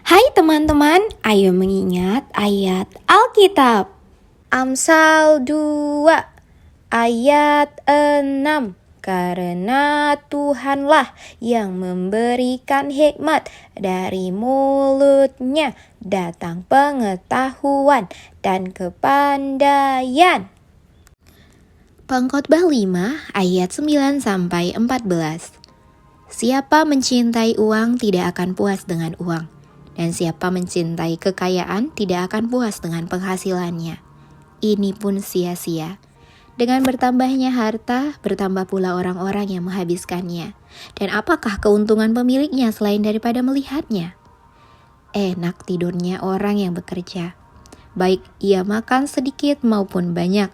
Hai teman-teman, ayo mengingat ayat Alkitab. Amsal 2 ayat 6. Karena Tuhanlah yang memberikan hikmat, dari mulutnya datang pengetahuan dan kepandaian. Pengkhotbah 5 ayat 9-14. Siapa mencintai uang tidak akan puas dengan uang, dan siapa mencintai kekayaan tidak akan puas dengan penghasilannya. Ini pun sia-sia. Dengan bertambahnya harta, bertambah pula orang-orang yang menghabiskannya. Dan apakah keuntungan pemiliknya selain daripada melihatnya? Enak tidurnya orang yang bekerja, baik ia makan sedikit maupun banyak.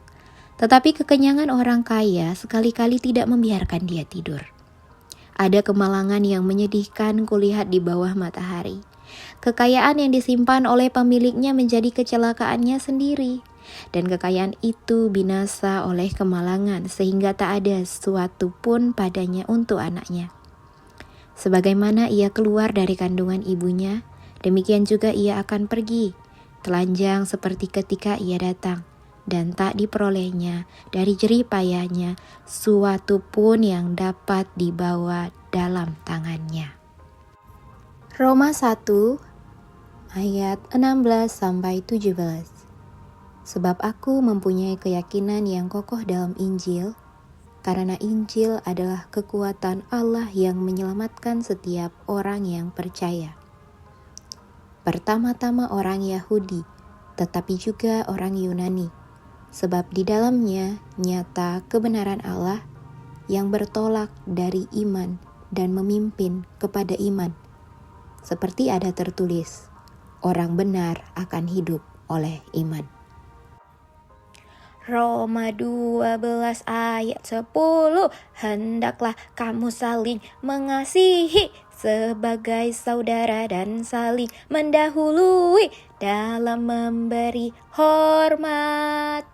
Tetapi kekenyangan orang kaya sekali-kali tidak membiarkan dia tidur. Ada kemalangan yang menyedihkan kulihat di bawah matahari. Kekayaan yang disimpan oleh pemiliknya menjadi kecelakaannya sendiri. Dan kekayaan itu binasa oleh kemalangan, sehingga tak ada sesuatu pun padanya untuk anaknya. Sebagaimana ia keluar dari kandungan ibunya, demikian juga ia akan pergi, telanjang seperti ketika ia datang. Dan tak diperolehnya dari jerih payahnya suatu pun yang dapat dibawa dalam tangannya. Roma 1 ayat 16-17. Sebab aku mempunyai keyakinan yang kokoh dalam Injil, karena Injil adalah kekuatan Allah yang menyelamatkan setiap orang yang percaya. Pertama-tama orang Yahudi, tetapi juga orang Yunani. Sebab di dalamnya nyata kebenaran Allah yang bertolak dari iman dan memimpin kepada iman. Seperti ada tertulis, orang benar akan hidup oleh iman. Roma 12 ayat 10. Hendaklah kamu saling mengasihi sebagai saudara dan saling mendahului dalam memberi hormat.